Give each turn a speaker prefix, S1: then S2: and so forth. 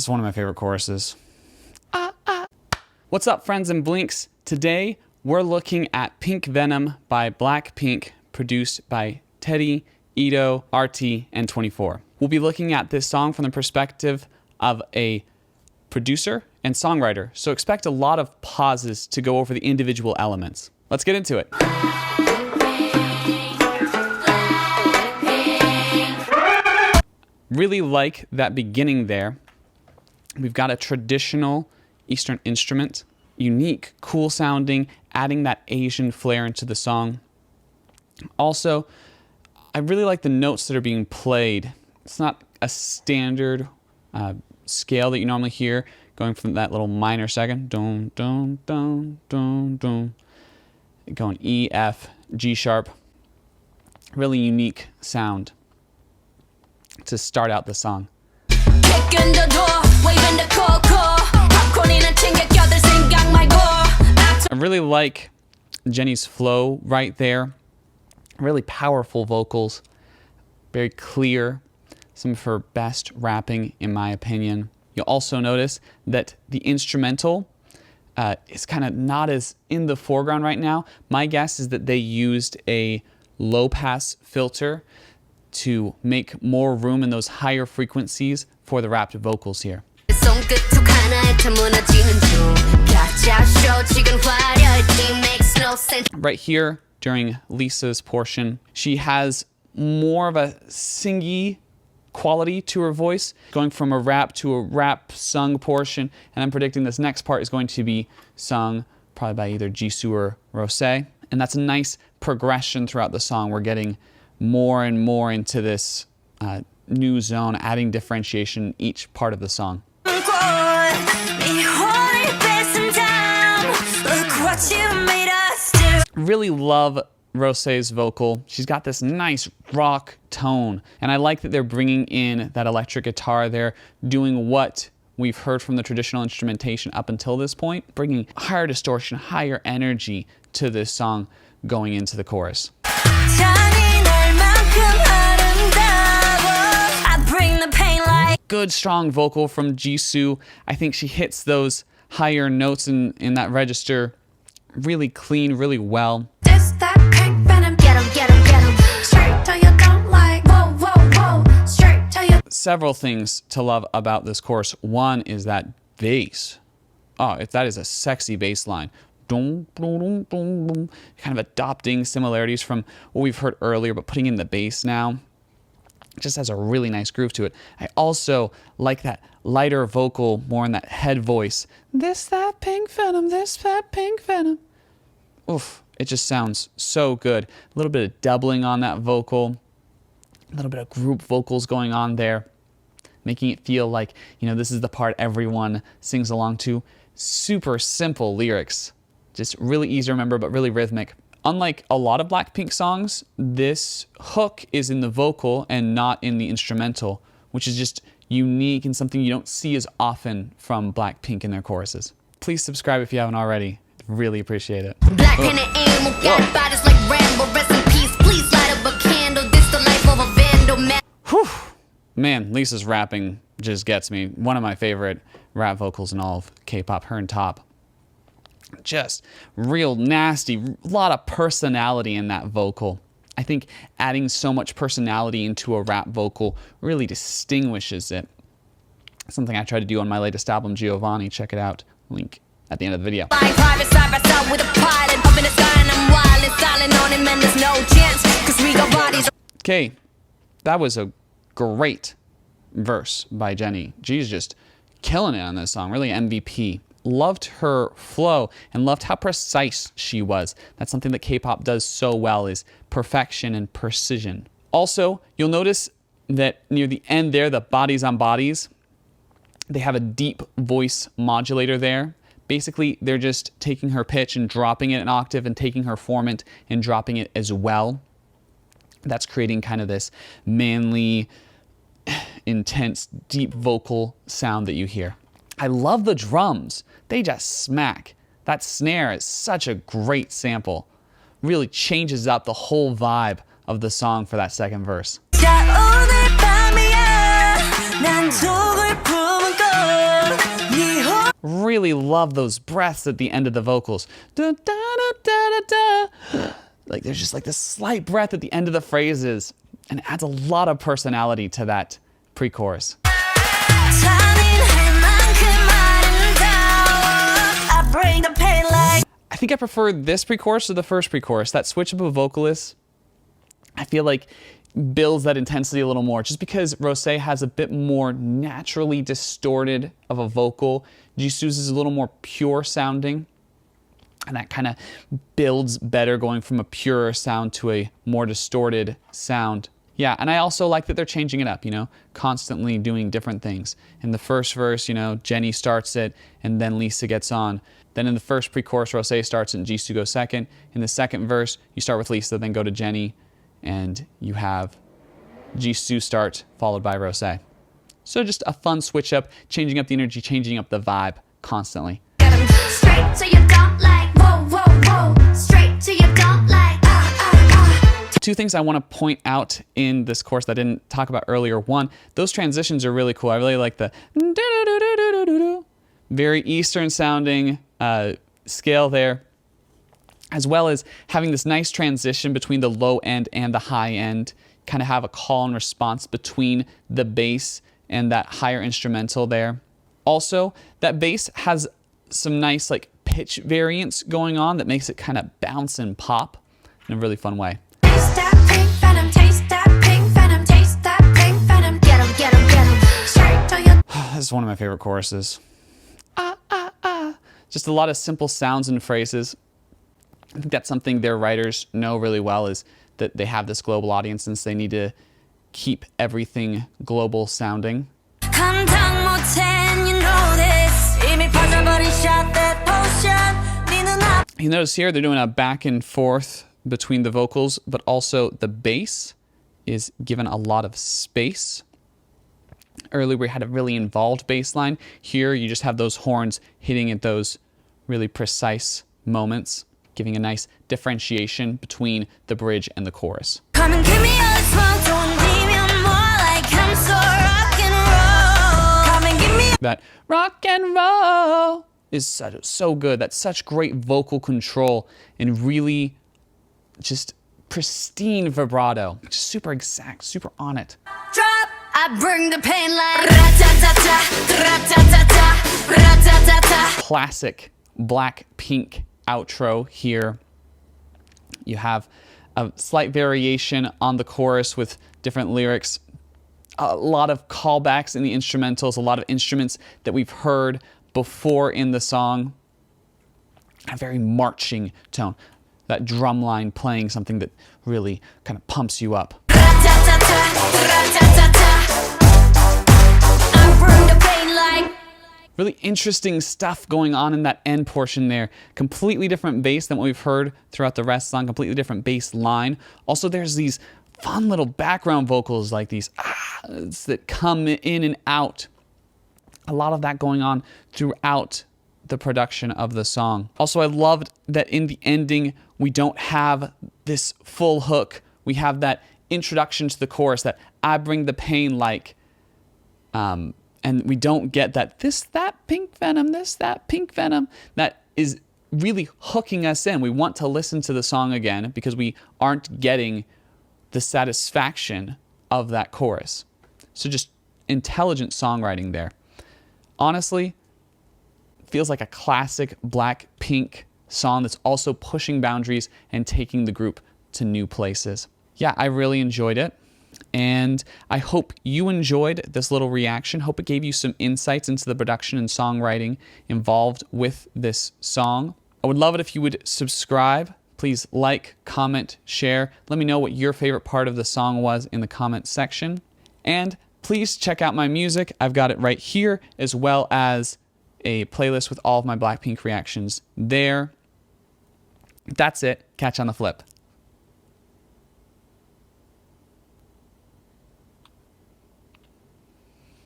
S1: is one of my favorite choruses. What's up, friends and blinks? Today, we're looking at Pink Venom by Blackpink, produced by Teddy, Ito, RT, and 24. We'll be looking at this song from the perspective of a producer and songwriter, so expect a lot of pauses to go over the individual elements. Let's get into it. Really like that beginning there. We've got a traditional Eastern instrument, unique, cool sounding, adding that Asian flair into the song. Also, I really like the notes that are being played. It's not a standard scale that you normally hear, going from that little minor second, dun, dun, dun, dun, dun, going E, F, G sharp. Really unique sound to start out the song. I really like Jennie's flow right there. Really powerful vocals, very clear. Some of her best rapping, in my opinion. You'll also notice that the instrumental is kind of not as in the foreground right now. My guess is that they used a low-pass filter to make more room in those higher frequencies for the rapped vocals here. Right here, during Lisa's portion, she has more of a singy quality to her voice, going from a rap to a rap sung portion, and I'm predicting this next part is going to be sung probably by either Jisoo or Rosé, and that's a nice progression throughout the song. We're getting more and more into this new zone, adding differentiation in each part of the song. Really love Rosé's vocal. She's got this nice rock tone, and I like that they're bringing in that electric guitar there, doing what we've heard from the traditional instrumentation up until this point, bringing higher distortion, higher energy to this song going into the chorus. Good strong vocal from Jisoo. I think she hits those higher notes in that register really clean, really well.
S2: This that pink venom, get 'em, get 'em, get 'em. Straight till you don't like, whoa, whoa, whoa. Straight till you.
S1: Several things to love about this chorus. One is that bass. Oh, if that is a sexy bass line. Kind of adopting similarities from what we've heard earlier, but putting in the bass now. It just has a really nice groove to it. I also like that lighter vocal, more in that head voice. This, that pink venom, this, that pink venom. Oof, it just sounds so good. A little bit of doubling on that vocal, a little bit of group vocals going on there, making it feel like, you know, this is the part everyone sings along to. Super simple lyrics, just really easy to remember, but really rhythmic. Unlike a lot of Blackpink songs, this hook is in the vocal and not in the instrumental, which is just unique and something you don't see as often from Blackpink in their choruses. Please subscribe if you haven't already. Really appreciate it. Whew. Man, Lisa's rapping just gets me. One of my favorite rap vocals in all of K-pop, her and Top. Just real nasty, a lot of personality in that vocal. I think adding so much personality into a rap vocal really distinguishes it. Something I tried to do on my latest album, Giovanni. Check it out. Link at the end of the video. Okay, that was a great verse by Jennie. She's just killing it on this song, really MVP. Loved her flow and loved how precise she was. That's something that K-pop does so well, is perfection and precision. Also, you'll notice that near the end there, the bodies on bodies, they have a deep voice modulator there. Basically, they're just taking her pitch and dropping it an octave and taking her formant and dropping it as well. That's creating kind of this manly, intense, deep vocal sound that you hear. I love the drums. They just smack. That snare is such a great sample. Really changes up the whole vibe of the song for that second verse. Really love those breaths at the end of the vocals. Da, da, da, da, da, da. Like there's just like this slight breath at the end of the phrases, and it adds a lot of personality to that pre-chorus. I think I prefer this pre-chorus to the first pre-chorus. That switch up of vocalists, I feel like builds that intensity a little more, just because Rosé has a bit more naturally distorted of a vocal. Jisoo's is a little more pure sounding, and that kind of builds better going from a purer sound to a more distorted sound. Yeah, and I also like that they're changing it up, you know, constantly doing different things. In the first verse, you know, Jennie starts it, and then Lisa gets on. Then in the first pre-chorus, Rosé starts it and Jisoo goes second. In the second verse, you start with Lisa, then go to Jennie, and you have Jisoo start, followed by Rosé. So just a fun switch up, changing up the energy, changing up the vibe constantly.
S2: Straight to you don't like, whoa, whoa, whoa. Straight to you don't like,
S1: Two things I want to point out in this course that I didn't talk about earlier. One, those transitions are really cool. I really like the very Eastern sounding scale there, as well as having this nice transition between the low end and the high end. Kind of have a call and response between the bass and that higher instrumental there. Also, that bass has some nice like pitch variance going on that makes it kind of bounce and pop in a really fun way.
S2: taste that pink venom, taste that pink venom, taste that pink venom. Get 'em, get 'em, get 'em. Straight to you.
S1: This is one of my favorite choruses. Just a lot of simple sounds and phrases. I think that's something their writers know really well, is that they have this global audience, and so they need to keep everything global sounding. You notice here they're doing a back and forth between the vocals, but also the bass is given a lot of space. Earlier we had a really involved bass line. Here you just have those horns hitting at those really precise moments, giving a nice differentiation between the bridge and the chorus.
S2: Come and give me all the smoke, don't leave me more like I'm so rock and roll. Come and give me.
S1: That rock and roll is so good. That's such great vocal control and really just pristine vibrato. Just super exact, super on it.
S2: Drop, I bring the pain like ra-ta-ta-ta, ra-ta-ta-ta, ra-ta-ta-ta.
S1: Classic Blackpink outro here. You have a slight variation on the chorus with different lyrics. A lot of callbacks in the instrumentals, a lot of instruments that we've heard before in the song. A very marching tone. That drum line playing something that really kind of pumps you up. Really interesting stuff going on in that end portion there. Completely different bass than what we've heard throughout the rest of the song. Completely different bass line. Also, there's these fun little background vocals like these that come in and out. A lot of that going on throughout the production of the song. Also, I loved that in the ending, we don't have this full hook. We have that introduction to the chorus, that I bring the pain like, and we don't get that this, that, pink venom, this, that, pink venom. That is really hooking us in. We want to listen to the song again because we aren't getting the satisfaction of that chorus. So just intelligent songwriting there. Honestly, feels like a classic Blackpink song that's also pushing boundaries and taking the group to new places. Yeah, I really enjoyed it. And I hope you enjoyed this little reaction. Hope it gave you some insights into the production and songwriting involved with this song. I would love it if you would subscribe. Please like, comment, share. Let me know what your favorite part of the song was in the comment section. And please check out my music. I've got it right here, as well as a playlist with all of my Blackpink reactions there. That's it. Catch you on the flip.